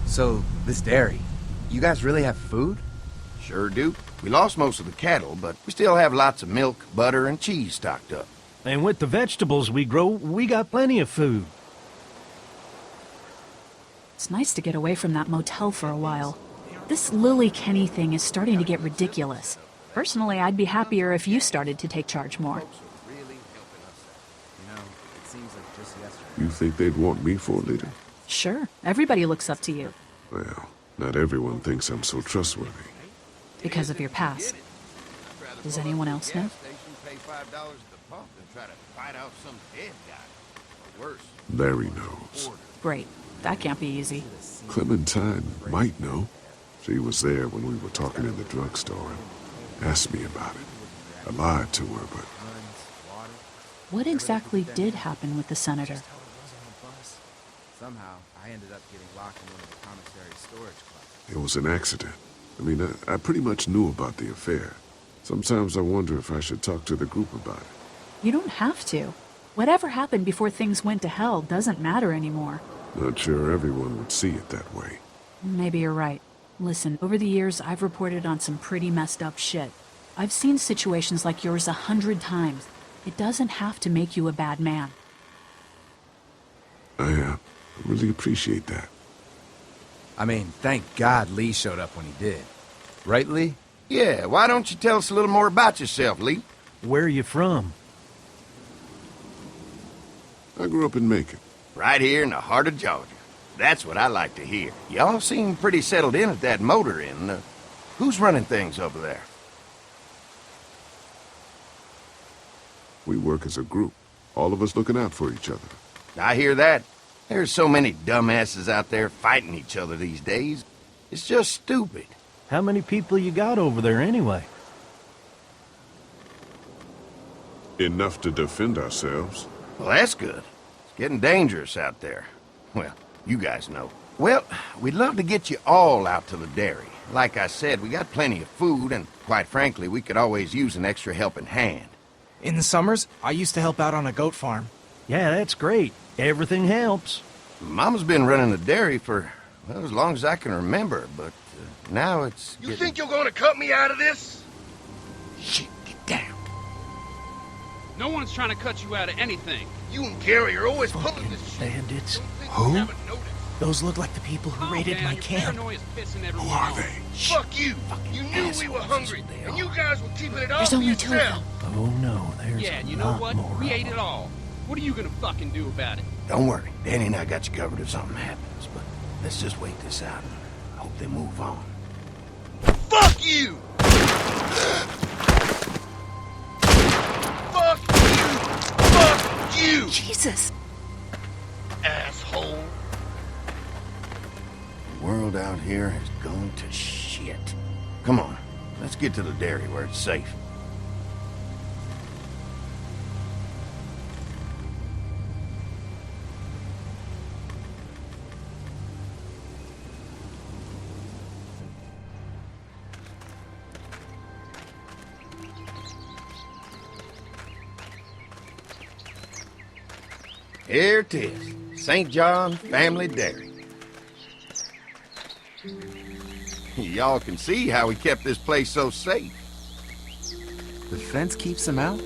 So, this dairy, you guys really have food? Sure do. We lost most of the cattle, but we still have lots of milk, butter, and cheese stocked up. And with the vegetables we grow, we got plenty of food. It's nice to get away from that motel for a while. This Lily Kenny thing is starting to get ridiculous. Personally, I'd be happier if you started to take charge more. You think they'd want me for a leader? Sure, everybody looks up to you. Well, not everyone thinks I'm so trustworthy. Because of your past. Does anyone else know? Larry knows. Great. That can't be easy. Clementine might know. She was there when we were talking in the drugstore and asked me about it. I lied to her, but... What exactly did happen with the senator? Somehow, I ended up getting locked in one of the commissary storage closets. It was an accident. I mean, I pretty much knew about the affair. Sometimes I wonder if I should talk to the group about it. You don't have to. Whatever happened before things went to hell doesn't matter anymore. Not sure everyone would see it that way. Maybe you're right. Listen, over the years, I've reported on some pretty messed up shit. I've seen situations like yours 100 times. It doesn't have to make you a bad man. I really appreciate that. I mean, thank God Lee showed up when he did. Right, Lee? Yeah, why don't you tell us a little more about yourself, Lee? Where are you from? I grew up in Macon. Right here in the heart of Georgia. That's what I like to hear. Y'all seem pretty settled in at that motor inn. Who's running things over there? We work as a group, all of us looking out for each other. I hear that. There's so many dumbasses out there fighting each other these days. It's just stupid. How many people you got over there anyway? Enough to defend ourselves. Well, that's good. It's getting dangerous out there. Well, you guys know. Well, we'd love to get you all out to the dairy. Like I said, we got plenty of food, and quite frankly, we could always use an extra helping hand. In the summers, I used to help out on a goat farm. Yeah, that's great. Everything helps. Mama's been running the dairy for, well, as long as I can remember, but now it's You think you're gonna cut me out of this? Shit, get down. No one's trying to cut you out of anything. You and Gary are always pulling this shit. Bandits. Who? Those look like the people who raided my camp. Who are they? Fuck you! You knew we were hungry, and you guys were keeping it all There's for only 2 of yourself. them. Oh no, there's Yeah, and you a know lot what? more We of ate them. it all. What are you gonna fucking do about it? Don't worry, Danny and I got you covered if something happens, but let's just wait this out. I hope they move on. Fuck you! Fuck you! Fuck you! Jesus! Asshole! The world out here has gone to shit. Come on, let's get to the dairy where it's safe. Here it is, St. John Family Dairy. Y'all can see how we kept this place so safe. The fence keeps them out?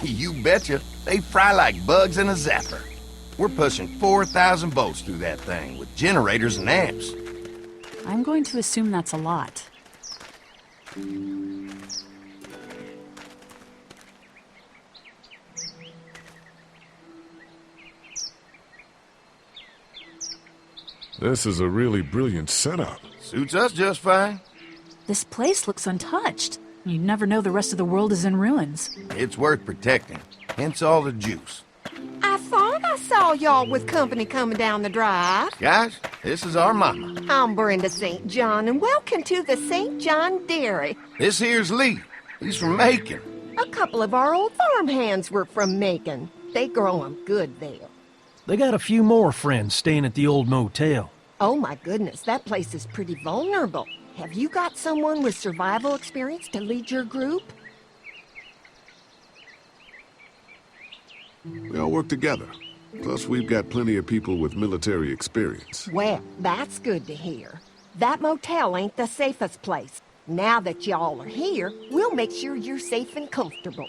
You betcha. They fry like bugs in a zapper. We're pushing 4,000 volts through that thing with generators and amps. I'm going to assume that's a lot. This is a really brilliant setup. Suits us just fine. This place looks untouched. You never know the rest of the world is in ruins. It's worth protecting, hence all the juice. I thought I saw y'all with company coming down the drive. Guys, this is our mama. I'm Brenda St. John, and welcome to the St. John Dairy. This here's Lee. He's from Macon. A couple of our old farmhands were from Macon. They grow 'em good there. They got a few more friends staying at the old motel. Oh my goodness, that place is pretty vulnerable. Have you got someone with survival experience to lead your group? We all work together. Plus, we've got plenty of people with military experience. Well, that's good to hear. That motel ain't the safest place. Now that y'all are here, we'll make sure you're safe and comfortable.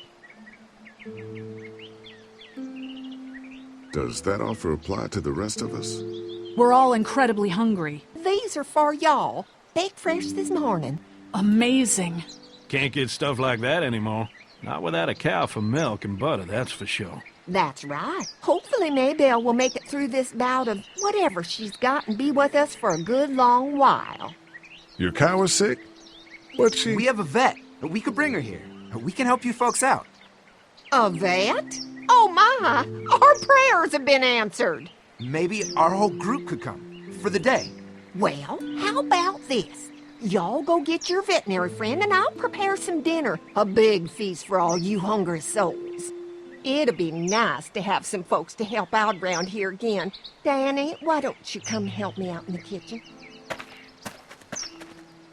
Does that offer apply to the rest of us? We're all incredibly hungry. These are for y'all. Baked fresh this morning. Amazing. Can't get stuff like that anymore. Not without a cow for milk and butter, that's for sure. That's right. Hopefully Maybelle will make it through this bout of whatever she's got and be with us for a good long while. Your cow is sick? What's she... We have a vet. We could bring her here. We can help you folks out. A vet? Oh my! Our prayers have been answered. Maybe our whole group could come. For the day. Well, how about this? Y'all go get your veterinary friend and I'll prepare some dinner. A big feast for all you hungry souls. It'd be nice to have some folks to help out around here again. Danny, why don't you come help me out in the kitchen?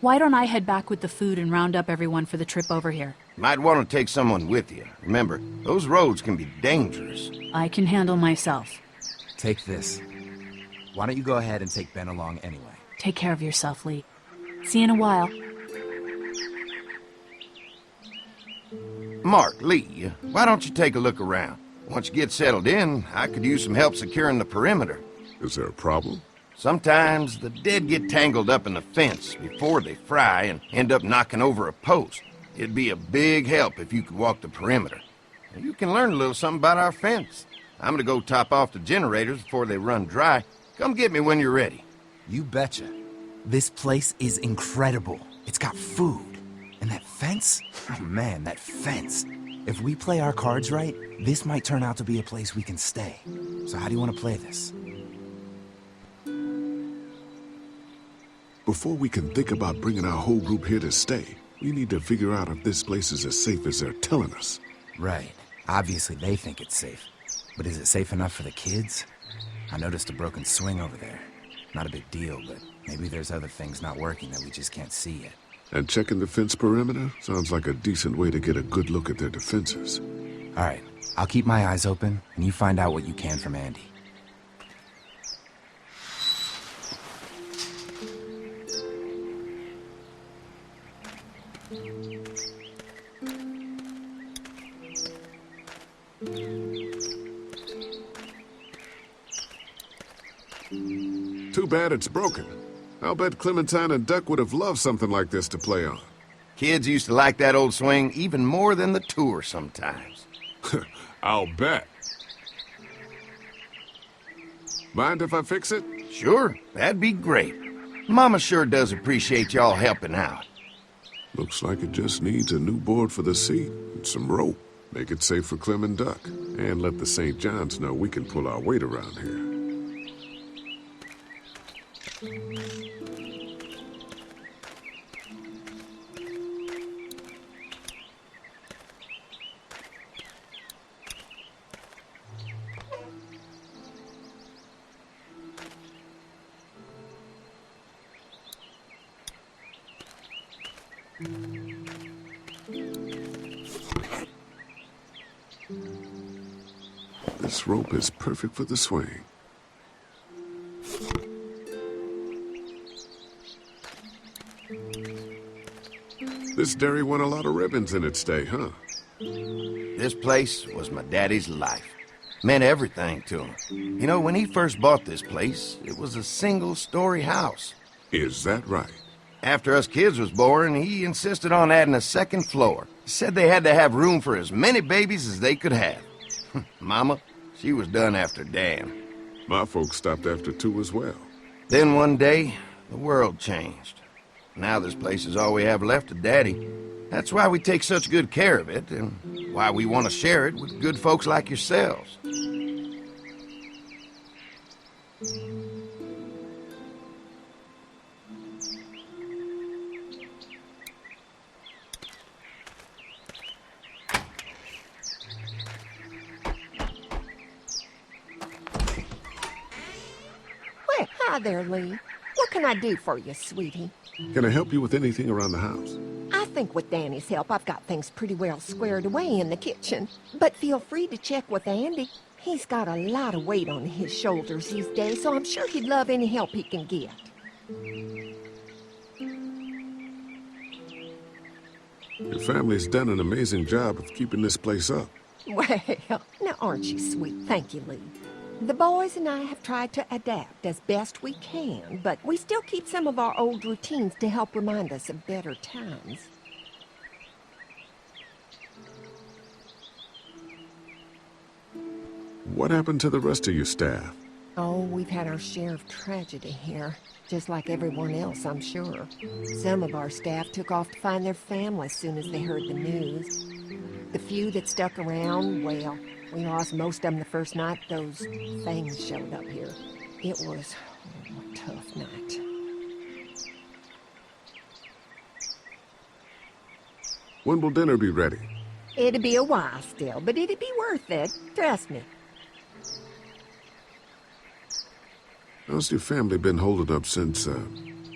Why don't I head back with the food and round up everyone for the trip over here? Might want to take someone with you. Remember, those roads can be dangerous. I can handle myself. Take this. Why don't you go ahead and take Ben along anyway? Take care of yourself, Lee. See you in a while. Mark, Lee, why don't you take a look around? Once you get settled in, I could use some help securing the perimeter. Is there a problem? Sometimes the dead get tangled up in the fence before they fry and end up knocking over a post. It'd be a big help if you could walk the perimeter. You can learn a little something about our fence. I'm gonna go top off the generators before they run dry. Come get me when you're ready. You betcha. This place is incredible. It's got food. And that fence? Oh man, that fence. If we play our cards right, this might turn out to be a place we can stay. So how do you want to play this? Before we can think about bringing our whole group here to stay, we need to figure out if this place is as safe as they're telling us. Right. Obviously they think it's safe. But is it safe enough for the kids? I noticed a broken swing over there. Not a big deal, but maybe there's other things not working that we just can't see yet. And checking the fence perimeter sounds like a decent way to get a good look at their defenses. All right. I'll keep my eyes open, and you find out what you can from Andy. Too bad it's broken. I'll bet Clementine and Duck would have loved something like this to play on. Kids used to like that old swing even more than the tour sometimes. I'll bet. Mind if I fix it? Sure, that'd be great. Mama sure does appreciate y'all helping out. Looks like it just needs a new board for the seat and some rope. Make it safe for Clem and Duck. And let the St. John's know we can pull our weight around here. This rope is perfect for the swing. This dairy won a lot of ribbons in its day, huh? This place was my daddy's life. Meant everything to him. You know, when he first bought this place, it was a single-story house. Is that right? After us kids was born, he insisted on adding a second floor. He said they had to have room for as many babies as they could have. Mama, she was done after Dan. My folks stopped after 2 as well. Then one day, the world changed. Now this place is all we have left of Daddy. That's why we take such good care of it, and why we want to share it with good folks like yourselves. Well, hi there, Lee. What can I do for you, sweetie? Can I help you with anything around the house? I think with Danny's help, I've got things pretty well squared away in the kitchen. But feel free to check with Andy. He's got a lot of weight on his shoulders these days, so I'm sure he'd love any help he can get. Your family's done an amazing job of keeping this place up. Well, now aren't you sweet? Thank you, Lee. The boys and I have tried to adapt as best we can, but we still keep some of our old routines to help remind us of better times. What happened to the rest of your staff? Oh, we've had our share of tragedy here, just like everyone else, I'm sure. Some of our staff took off to find their families as soon as they heard the news. The few that stuck around, well, we lost most of them the first night those things showed up here. It was a tough night. When will dinner be ready? It'd be a while still, but it'd be worth it. Trust me. How's your family been holding up since,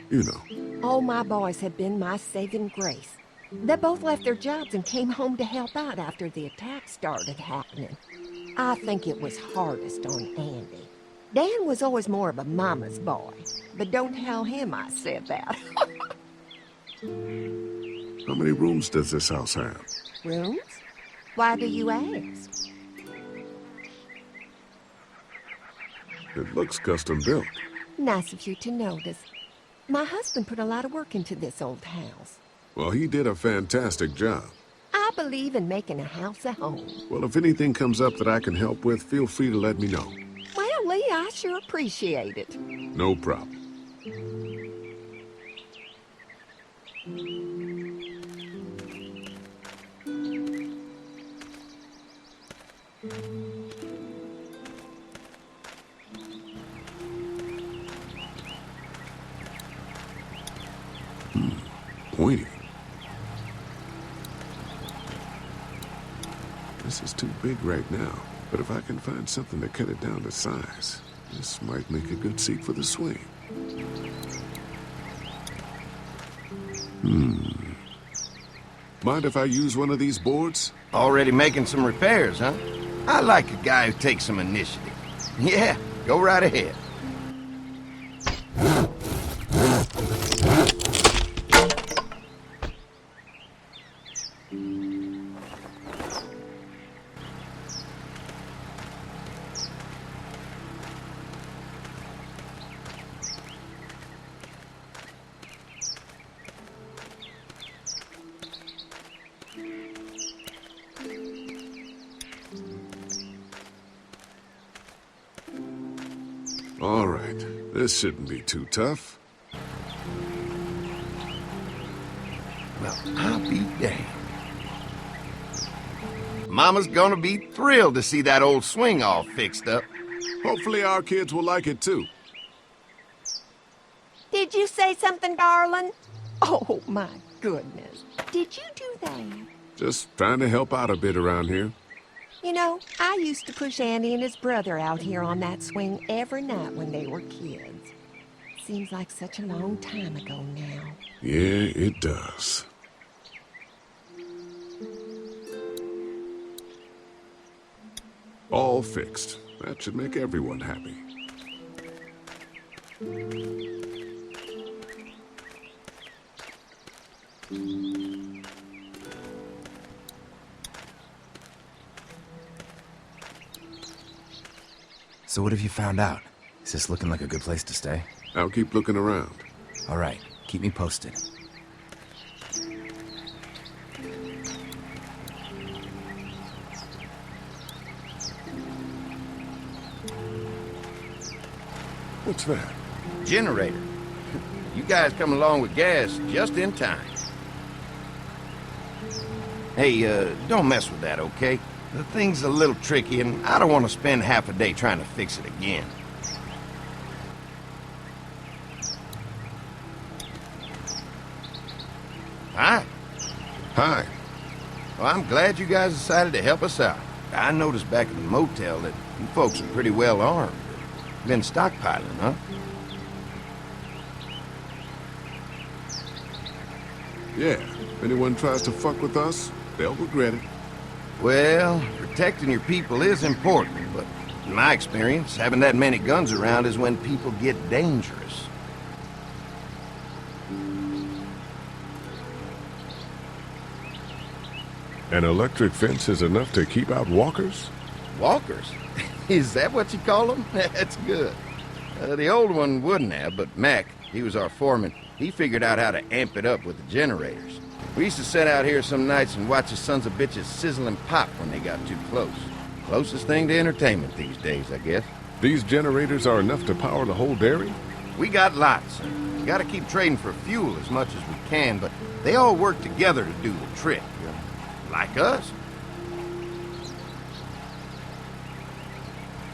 you know? All my boys have been my saving grace. They both left their jobs and came home to help out after the attack started happening. I think it was hardest on Andy. Dan was always more of a mama's boy, but don't tell him I said that. How many rooms does this house have? Rooms? Why do you ask? It looks custom built. Nice of you to notice. My husband put a lot of work into this old house. Well, he did a fantastic job. I believe in making a house a home. Well, if anything comes up that I can help with, feel free to let me know. Well, Lee, I sure appreciate it. No problem. Pointy. This is too big right now, but if I can find something to cut it down to size, this might make a good seat for the swing. Mind if I use one of these boards? Already making some repairs, huh? I like a guy who takes some initiative. Yeah, go right ahead. All right, this shouldn't be too tough. Well, I'll be damned. Mama's gonna be thrilled to see that old swing all fixed up. Hopefully our kids will like it too. Did you say something, darling? Oh, my goodness. Did you do that? Just trying to help out a bit around here. You know, I used to push Andy and his brother out here on that swing every night when they were kids. Seems like such a long time ago now. Yeah, it does. All fixed. That should make everyone happy. So what have you found out? Is this looking like a good place to stay? I'll keep looking around. All right, keep me posted. What's that? Generator. You guys come along with gas just in time. Hey, don't mess with that, okay? The thing's a little tricky, and I don't want to spend half a day trying to fix it again. Hi. Hi. Well, I'm glad you guys decided to help us out. I noticed back at the motel that you folks are pretty well armed. Been stockpiling, huh? Yeah, if anyone tries to fuck with us, they'll regret it. Well, protecting your people is important, but In my experience, having that many guns around is when people get dangerous. An electric fence is enough to keep out walkers? Walkers? Is that what you call them? That's good. The old one wouldn't have, but Mac, he was our foreman, he figured out how to amp it up with the generators. We used to sit out here some nights and watch the sons of bitches sizzle and pop when they got too close. Closest thing to entertainment these days, I guess. These generators are enough to power the whole dairy? We got lots, and we gotta keep trading for fuel as much as we can, but they all work together to do the trick. Like us.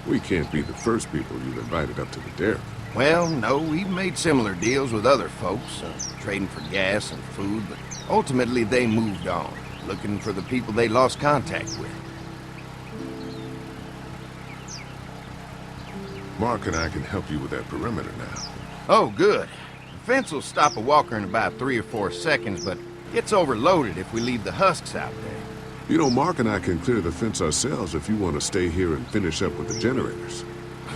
We can't be the first people you've invited up to the dairy. Well, no, we've made similar deals with other folks, trading for gas and food, but ultimately they moved on, looking for the people they lost contact with. Mark and I can help you with that perimeter now. Oh, good. The fence will stop a walker in about 3 or 4 seconds, but gets overloaded if we leave the husks out there. You know, Mark and I can clear the fence ourselves if you want to stay here and finish up with the generators.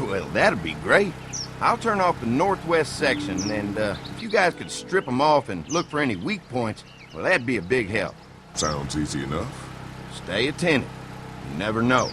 Well, that'd be great. I'll turn off the northwest section, and if you guys could strip them off and look for any weak points, well, that'd be a big help. Sounds easy enough. Stay attentive. You never know.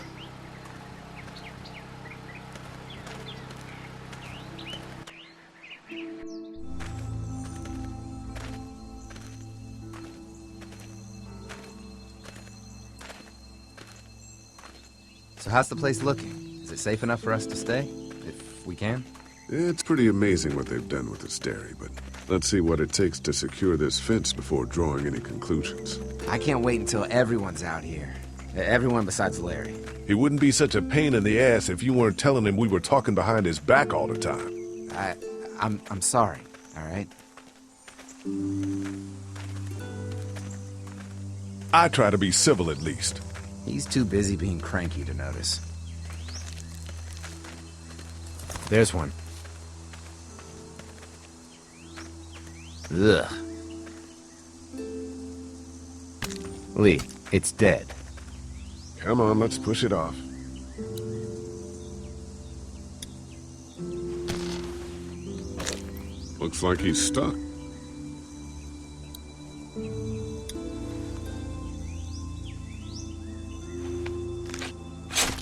So how's the place looking? Is it safe enough for us to stay? If we can? It's pretty amazing what they've done with this dairy, but let's see what it takes to secure this fence before drawing any conclusions. I can't wait until everyone's out here. Everyone besides Larry. He wouldn't be such a pain in the ass if you weren't telling him we were talking behind his back all the time. I'm sorry, all right? I try to be civil at least. He's too busy being cranky to notice. There's one. Ugh. Lee, it's dead. Come on, let's push it off. Looks like he's stuck.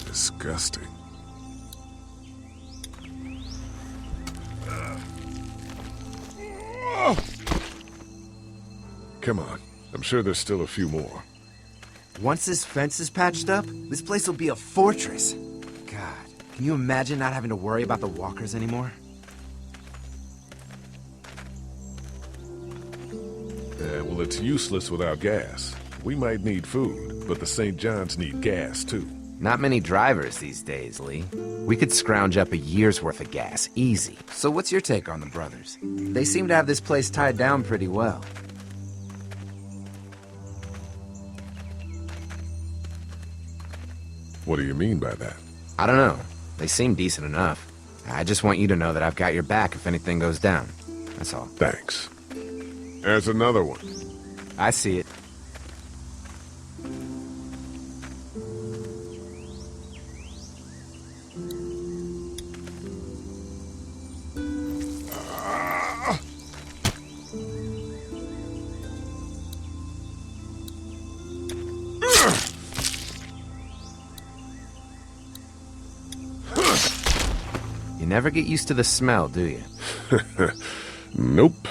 Disgusting. Come on. I'm sure there's still a few more. Once this fence is patched up, this place will be a fortress. God, can you imagine not having to worry about the walkers anymore? Well, it's useless without gas. We might need food, but the St. John's need gas, too. Not many drivers these days, Lee. We could scrounge up a year's worth of gas, easy. So what's your take on the brothers? They seem to have this place tied down pretty well. What do you mean by that? I don't know. They seem decent enough. I just want you to know that I've got your back if anything goes down. That's all. Thanks. There's another one. I see it. You never get used to the smell, do you? Nope.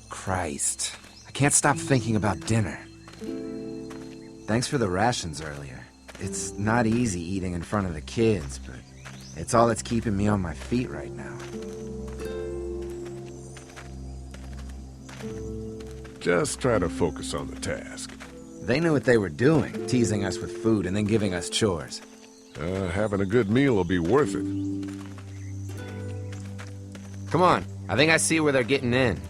Christ. I can't stop thinking about dinner. Thanks for the rations earlier. It's not easy eating in front of the kids, but it's all that's keeping me on my feet right now. Just try to focus on the task. They knew what they were doing, teasing us with food and then giving us chores. Having a good meal will be worth it. Come on, I think I see where they're getting in.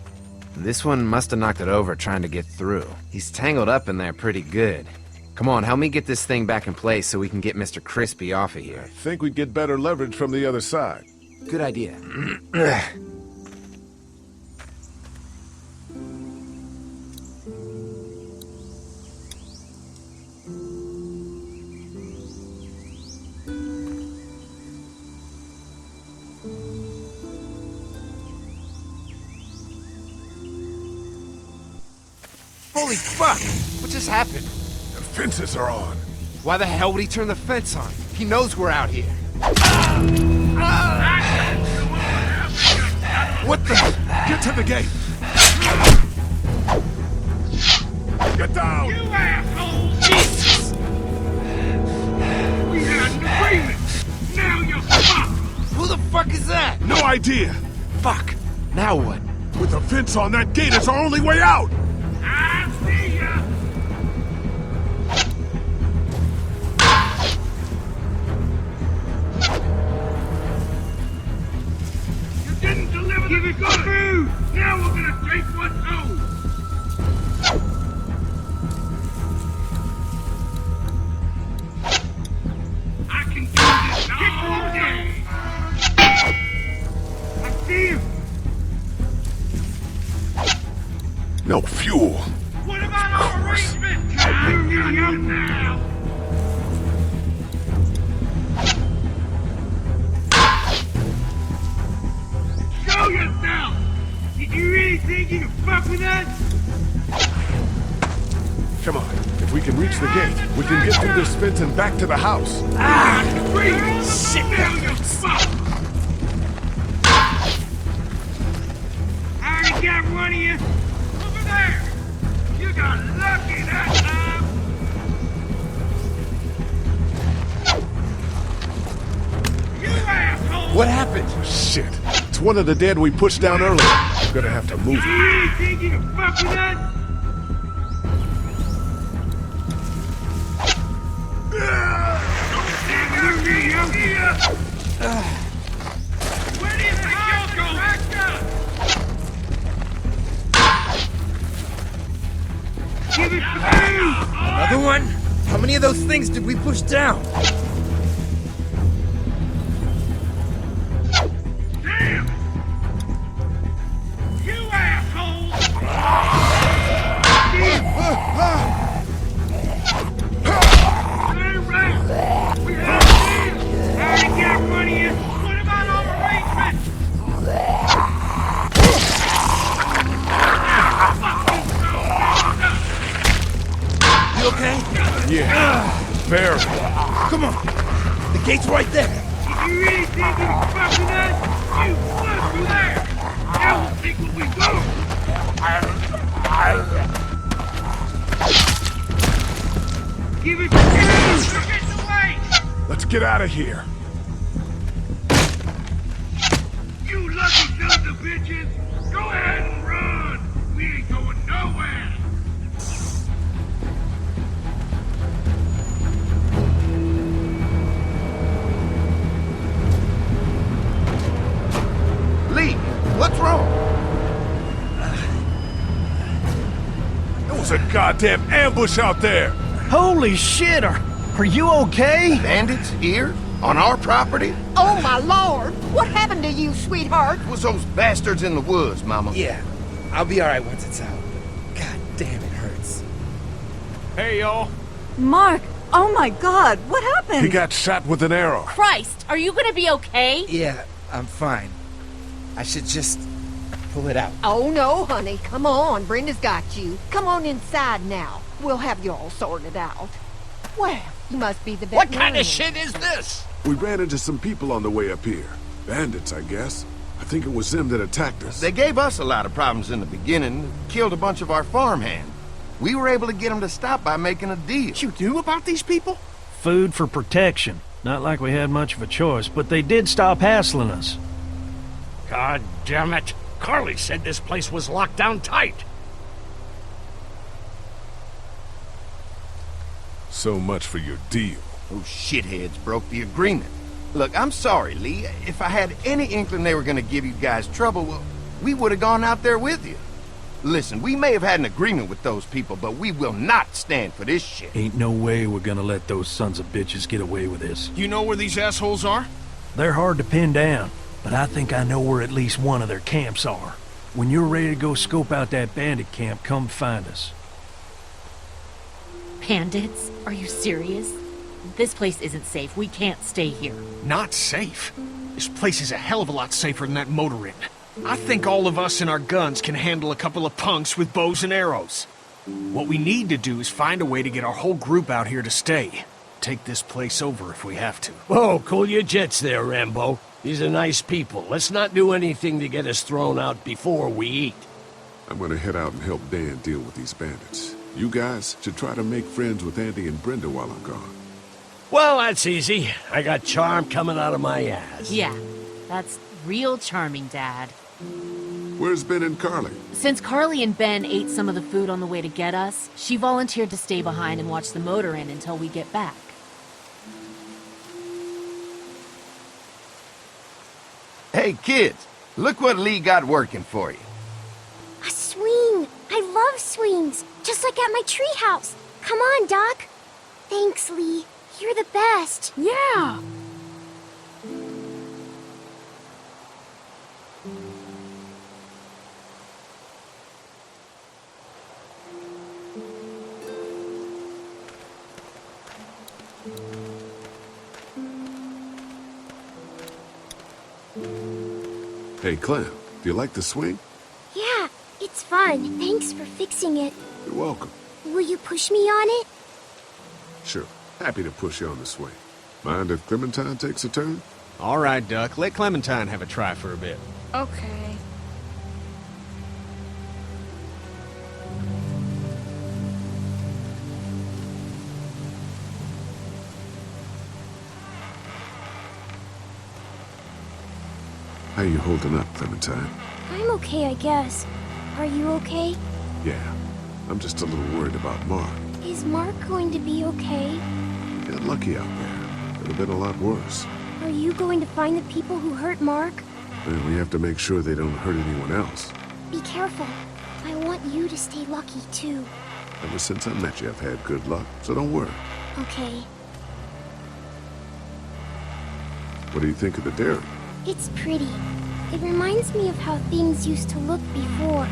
This one must have knocked it over trying to get through. He's tangled up in there pretty good. Come on, help me get this thing back in place so we can get Mr. Crispy off of here. I think we'd get better leverage from the other side. Good idea. Holy fuck! What just happened? The fences are on. Why the hell would he turn the fence on? He knows we're out here. What the? Get to the gate! Get down! You assholes! Jesus! We had an agreement! Now you're fucked! Who the fuck is that? No idea! Fuck! Now what? With the fence on that gate, it's our only way out! I see ya! You didn't deliver the good food! Now we're gonna take what's owed! I can do this all day! I see him! No fuel. What about our arrangement? You got it now! Show yourself! Did you really think you could fuck with us? Come on. If we can reach the gate, we can get through this fence and back to the house. Shit! Now you're fucked! I already got one of you! Over there! You got lucky that time! You asshole! What happened? Shit. It's one of the dead we pushed down earlier. I'm gonna have to move You it. really think you can fuck with us? Where do you think you're going? Give it to me! Another one? How many of those things did we push down? Damn! You asshole! Turn around! We have this! I already got one of you! What about our arrangement? You okay? Yeah. Barely. Come on. The gate's right there. If you really think you can fuck with us, you fuck with there! Now we'll take what we want! Give it to you! Get away! Let's get out of here. You lucky sons of bitches! Go ahead and run! We ain't going nowhere! Lee, what's wrong? There was a goddamn ambush out there. Holy shit, are you okay? Bandits here? On our property? Oh, my lord! What happened to you, sweetheart? It was those bastards in the woods, Mama. Yeah. I'll be alright once it's out. God damn, it hurts. Hey, y'all. Mark! Oh my god, what happened? He got shot with an arrow. Christ, are you gonna be okay? Yeah, I'm fine. I should just pull it out. Oh, no, honey. Come on. Brenda's got you. Come on inside now. We'll have you all sorted out. Well, you must be the What veterinarian. kind of shit is this? We ran into some people on the way up here. Bandits, I guess. I think it was them that attacked us. They gave us a lot of problems in the beginning, killed a bunch of our farmhands. We were able to get them to stop by making a deal. You knew about these people? Food for protection. Not like we had much of a choice, but they did stop hassling us. God damn it. Carly said this place was locked down tight. So much for your deal. Those shitheads broke the agreement. Look, I'm sorry, Lee. If I had any inkling they were gonna give you guys trouble, well, we would have gone out there with you. Listen, we may have had an agreement with those people, but we will not stand for this shit. Ain't no way we're gonna let those sons of bitches get away with this. You know where these assholes are? They're hard to pin down, but I think I know where at least one of their camps are. When you're ready to go scope out that bandit camp, come find us. Bandits? Are you serious? This place isn't safe. We can't stay here. Not safe. This place is a hell of a lot safer than that motor inn. I think all of us and our guns can handle a couple of punks with bows and arrows. What we need to do is find a way to get our whole group out here to stay. Take this place over if we have to. Whoa, cool your jets there, Rambo. These are nice people. Let's not do anything to get us thrown out before we eat. I'm gonna head out and help Dan deal with these bandits. You guys should try to make friends with Andy and Brenda while I'm gone. Well, that's easy. I got charm coming out of my ass. Yeah, that's real charming, Dad. Where's Ben and Carly? Since Carly and Ben ate some of the food on the way to get us, she volunteered to stay behind and watch the motor inn until we get back. Hey, kids, look what Lee got working for you. A swing! I love swings! Just like at my treehouse! Come on, Doc! Thanks, Lee. You're the best. Yeah! Hey, Clem, do you like the swing? Yeah, it's fun. Thanks for fixing it. You're welcome. Will you push me on it? Sure, happy to push you on the swing. Mind if Clementine takes a turn? All right, Duck. Let Clementine have a try for a bit. Okay. How you holding up, Clementine? I'm okay, I guess. Are you okay? Yeah, I'm just a little worried about Mark. Is Mark going to be okay? You got lucky out there. Could have been a lot worse. Are you going to find the people who hurt Mark? Well, we have to make sure they don't hurt anyone else. Be careful. I want you to stay lucky, too. Ever since I met you, I've had good luck, so don't worry. Okay. What do you think of the dairy? It's pretty. It reminds me of how things used to look before.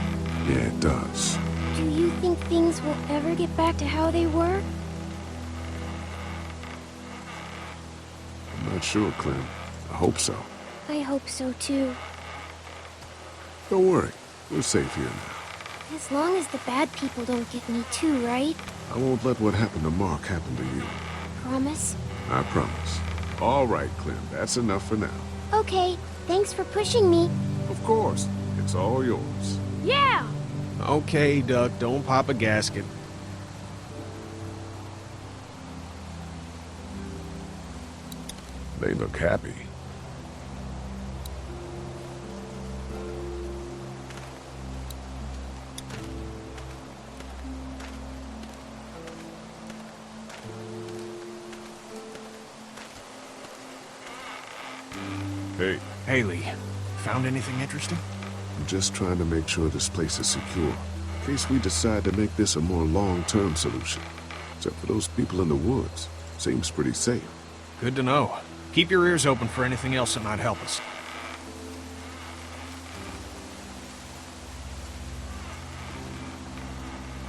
Yeah, it does. Do you think things will ever get back to how they were? I'm not sure, Clem. I hope so. I hope so, too. Don't worry. We're safe here now. As long as the bad people don't get me too, right? I won't let what happened to Mark happen to you. Promise? I promise. All right, Clem. That's enough for now. Okay. Thanks for pushing me. Of course. It's all yours. Yeah! Okay, Duck. Don't pop a gasket. They look happy. Hey. Hey, Lee. Found anything interesting? I'm just trying to make sure this place is secure, in case we decide to make this a more long-term solution. Except for those people in the woods. Seems pretty safe. Good to know. Keep your ears open for anything else that might help us.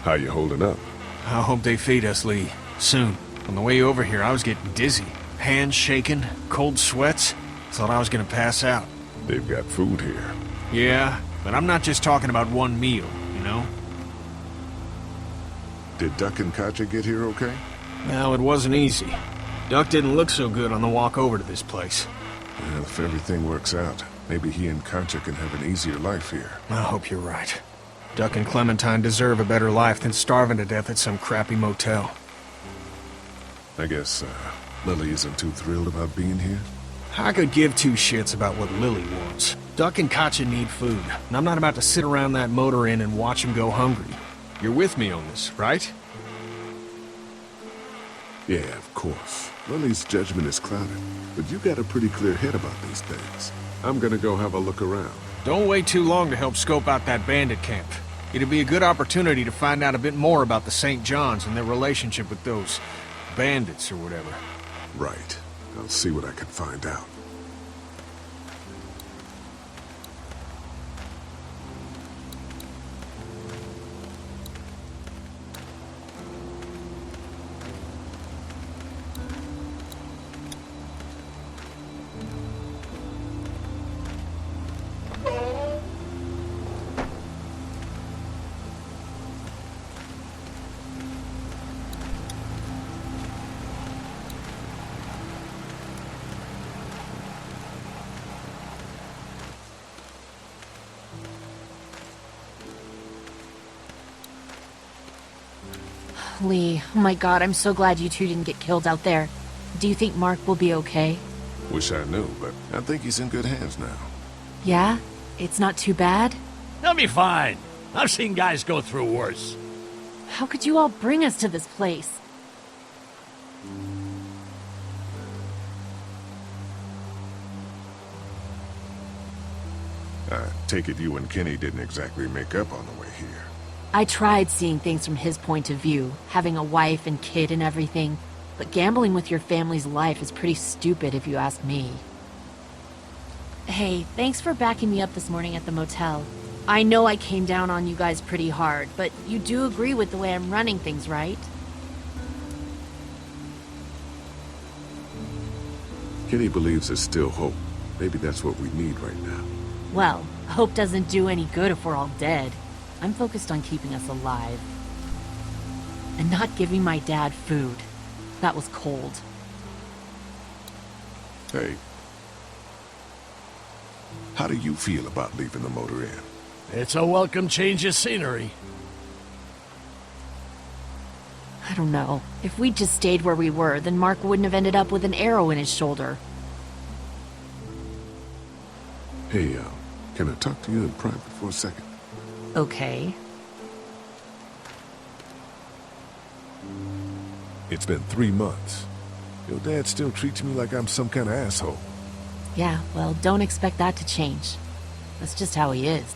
How you holding up? I hope they feed us, Lee. Soon. On the way over here, I was getting dizzy. Hands shaking, cold sweats. Thought I was gonna pass out. They've got food here. Yeah, but I'm not just talking about one meal, you know? Did Duck and Katja get here okay? Well, it wasn't easy. Duck didn't look so good on the walk over to this place. Well, if everything works out, maybe he and Katja can have an easier life here. I hope you're right. Duck and Clementine deserve a better life than starving to death at some crappy motel. I guess, Lily isn't too thrilled about being here? I could give two shits about what Lily wants. Duck and Katja need food, and I'm not about to sit around that motor inn and watch them go hungry. You're with me on this, right? Yeah, of course. Lily's judgment is clouded, but you got a pretty clear head about these things. I'm gonna go have a look around. Don't wait too long to help scope out that bandit camp. It'd be a good opportunity to find out a bit more about the St. John's and their relationship with those bandits or whatever. Right. I'll see what I can find out. Lee, oh my god, I'm so glad you two didn't get killed out there. Do you think Mark will be okay? Wish I knew, but I think he's in good hands now. Yeah? It's not too bad? He'll be fine. I've seen guys go through worse. How could you all bring us to this place? I take it you and Kenny didn't exactly make up on the way here. I tried seeing things from his point of view, having a wife and kid and everything, but gambling with your family's life is pretty stupid if you ask me. Hey, thanks for backing me up this morning at the motel. I know I came down on you guys pretty hard, but you do agree with the way I'm running things, right? Kenny believes there's still hope. Maybe that's what we need right now. Well, hope doesn't do any good if we're all dead. I'm focused on keeping us alive. And not giving my dad food. That was cold. Hey. How do you feel about leaving the motor inn? It's a welcome change of scenery. I don't know. If we'd just stayed where we were, then Mark wouldn't have ended up with an arrow in his shoulder. Hey, can I talk to you in private for a second? Okay. It's been 3 months. Your dad still treats me like I'm some kind of asshole. Yeah, well, don't expect that to change. That's just how he is.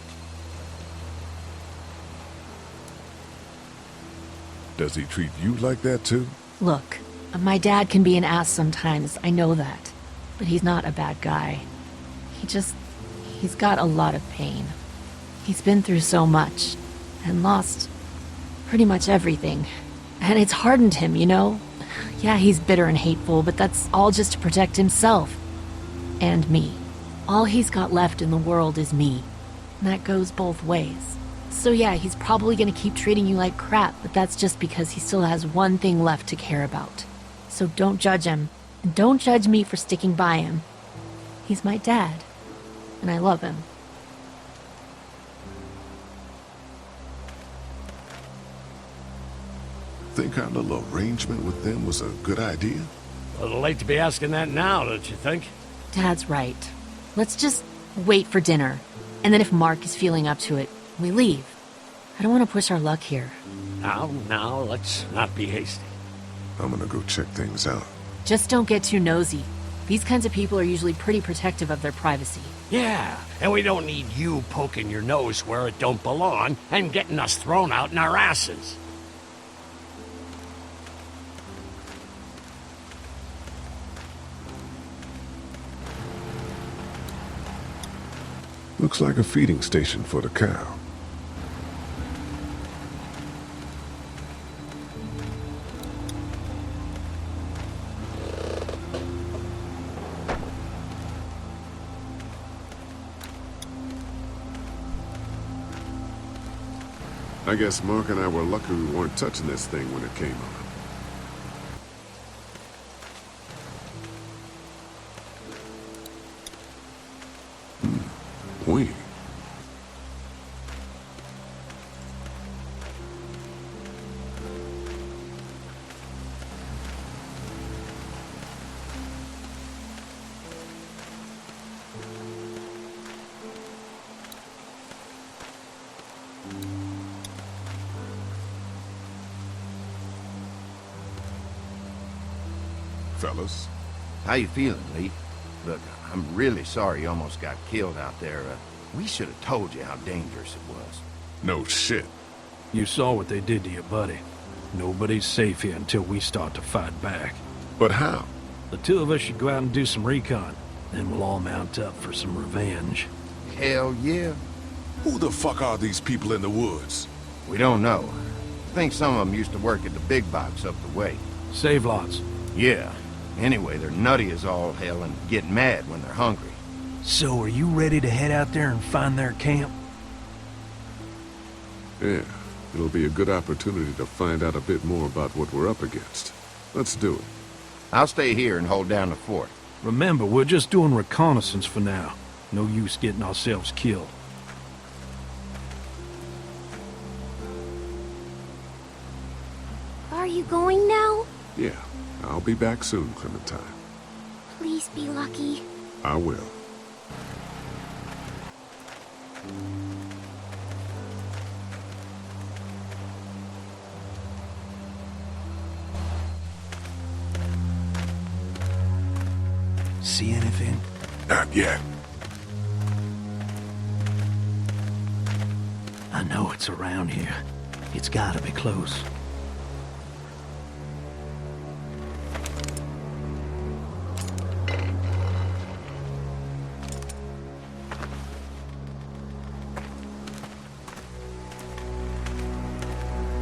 Does he treat you like that too? Look, my dad can be an ass sometimes, I know that. But he's not a bad guy. He's got a lot of pain. He's been through so much, and lost pretty much everything. And it's hardened him, you know? Yeah, he's bitter and hateful, but that's all just to protect himself. And me. All he's got left in the world is me. And that goes both ways. So yeah, he's probably gonna keep treating you like crap, but that's just because he still has one thing left to care about. So don't judge him. And don't judge me for sticking by him. He's my dad. And I love him. Think our little arrangement with them was a good idea? A little late to be asking that now, don't you think? Dad's right. Let's just wait for dinner. And then if Mark is feeling up to it, we leave. I don't want to push our luck here. Now, let's not be hasty. I'm gonna go check things out. Just don't get too nosy. These kinds of people are usually pretty protective of their privacy. Yeah, and we don't need you poking your nose where it don't belong and getting us thrown out in our asses. Looks like a feeding station for the cow. I guess Mark and I were lucky we weren't touching this thing when it came on. We. Fellas. How you feeling, Lee? Look, I'm really sorry you almost got killed out there. We should have told you how dangerous it was. No shit. You saw what they did to your buddy. Nobody's safe here until we start to fight back. But how? The two of us should go out and do some recon. Then we'll all mount up for some revenge. Hell yeah. Who the fuck are these people in the woods? We don't know. I think some of them used to work at the big box up the way. Save lots. Yeah. Anyway, they're nutty as all hell and get mad when they're hungry. So are you ready to head out there and find their camp? Yeah, it'll be a good opportunity to find out a bit more about what we're up against. Let's do it. I'll stay here and hold down the fort. Remember, we're just doing reconnaissance for now. No use getting ourselves killed. going now? Yeah, I'll be back soon, Clementine. Please be lucky. I will. See anything? Not yet. I know it's around here. It's gotta be close.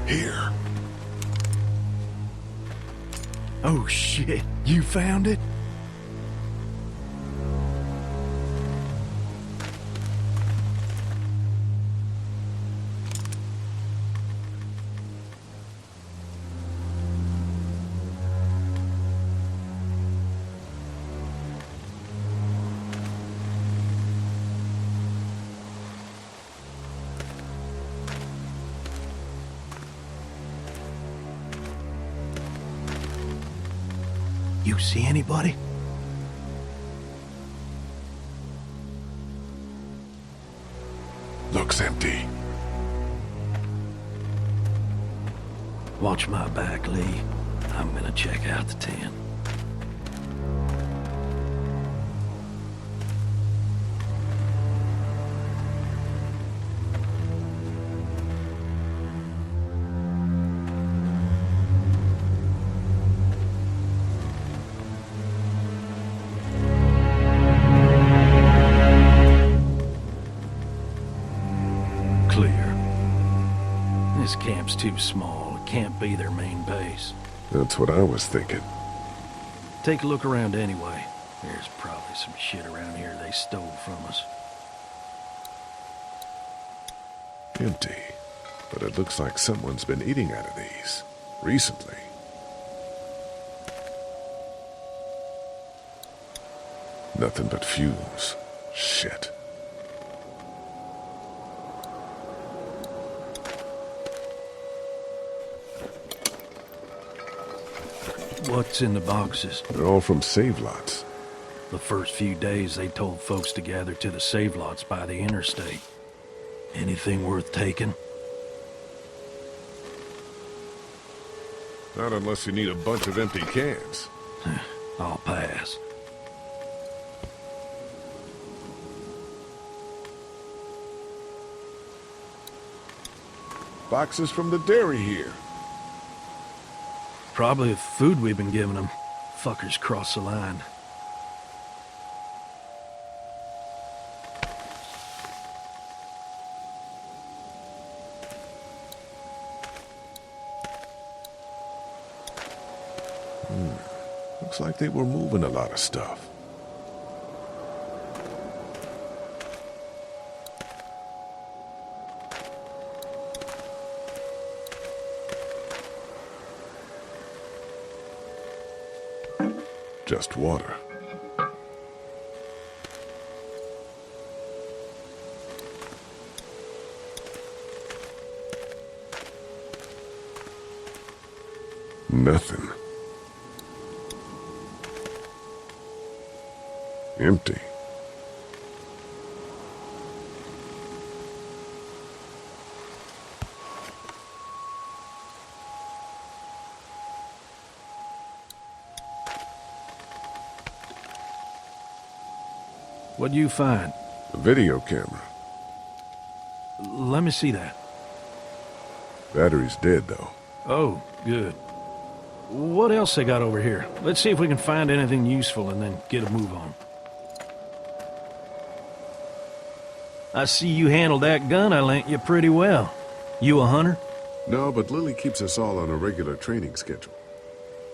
Here. Oh shit, you found it? You see anybody? Looks empty. Watch my back, Lee. I'm gonna check out the tent. This camp's too small. It can't be their main base. That's what I was thinking. Take a look around anyway. There's probably some shit around here they stole from us. Empty. But it looks like someone's been eating out of these. Recently. Nothing but fumes. Shit. What's in the boxes? They're all from save lots. The first few days they told folks to gather to the save lots by the interstate. Anything worth taking? Not unless you need a bunch of empty cans. I'll pass. Boxes from the dairy here. Probably the food we've been giving them. Fuckers cross the line. Looks like they were moving a lot of stuff. Just water. Nothing. Empty. What'd you find? A video camera. Let me see that. Battery's dead, though. Oh, good. What else they got over here? Let's see if we can find anything useful and then get a move on. I see you handled that gun I lent you pretty well. You a hunter? No, but Lily keeps us all on a regular training schedule.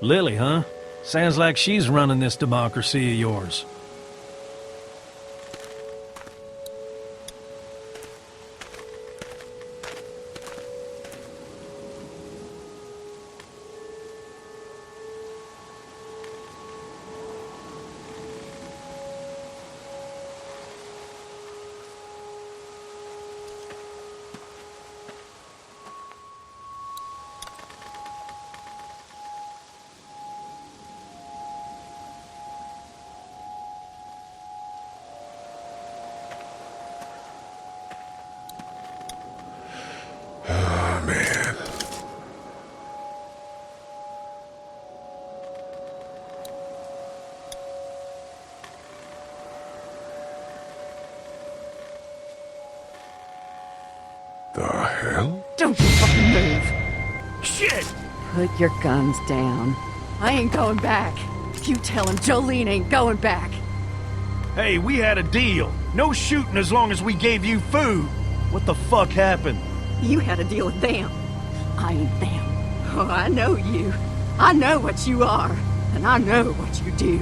Lily, huh? Sounds like she's running this democracy of yours. Put your guns down. I ain't going back. You tell him Jolene ain't going back. Hey, we had a deal. No shooting as long as we gave you food. What the fuck happened? You had a deal with them. I ain't them. Oh, I know you. I know what you are. And I know what you do.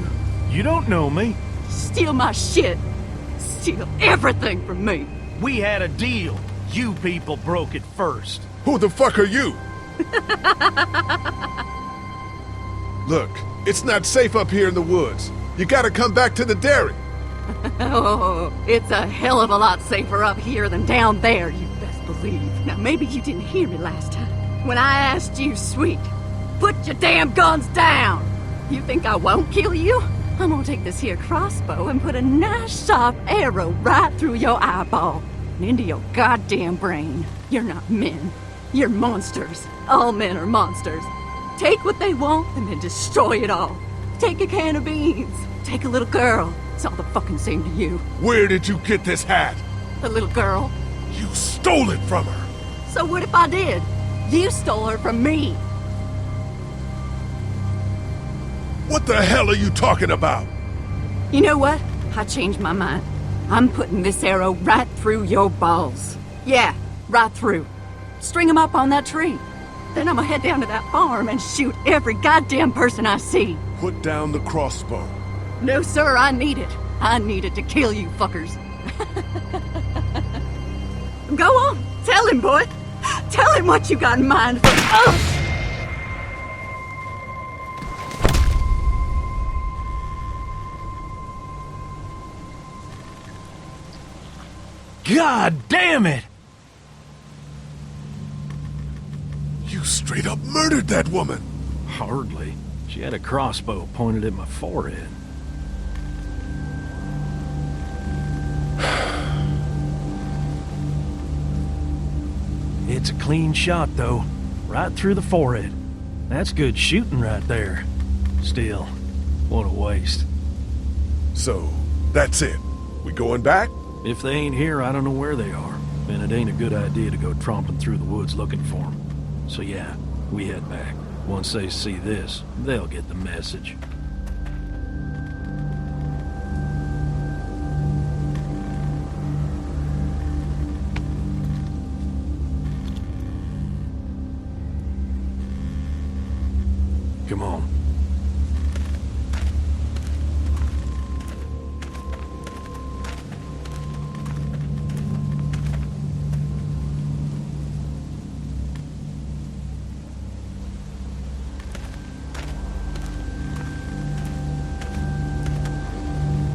You don't know me. Steal my shit. Steal everything from me. We had a deal. You people broke it first. Who the fuck are you? Look, it's not safe up here in the woods. You gotta come back to the dairy. Oh, it's a hell of a lot safer up here than down there, you best believe. Now, maybe you didn't hear me last time. When I asked you, Sweet, put your damn guns down! You think I won't kill you? I'm gonna take this here crossbow and put a nice sharp arrow right through your eyeball and into your goddamn brain. You're not men. You're monsters. All men are monsters. Take what they want and then destroy it all. Take a can of beans. Take a little girl. It's all the fucking same to you. Where did you get this hat? The little girl. You stole it from her. So what if I did? You stole her from me. What the hell are you talking about? You know what? I changed my mind. I'm putting this arrow right through your balls. Yeah, right through. String them up on that tree. Then I'm gonna head down to that farm and shoot every goddamn person I see. Put down the crossbow. No, sir, I need it. I need it to kill you fuckers. Go on, tell him, boy. Tell him what you got in mind for... Oh! God damn it! You straight up murdered that woman! Hardly. She had a crossbow pointed at my forehead. It's a clean shot, though. Right through the forehead. That's good shooting right there. Still, what a waste. So, that's it. We going back? If they ain't here, I don't know where they are. And it ain't a good idea to go tromping through the woods looking for them. So yeah, we head back. Once they see this, they'll get the message. Come on.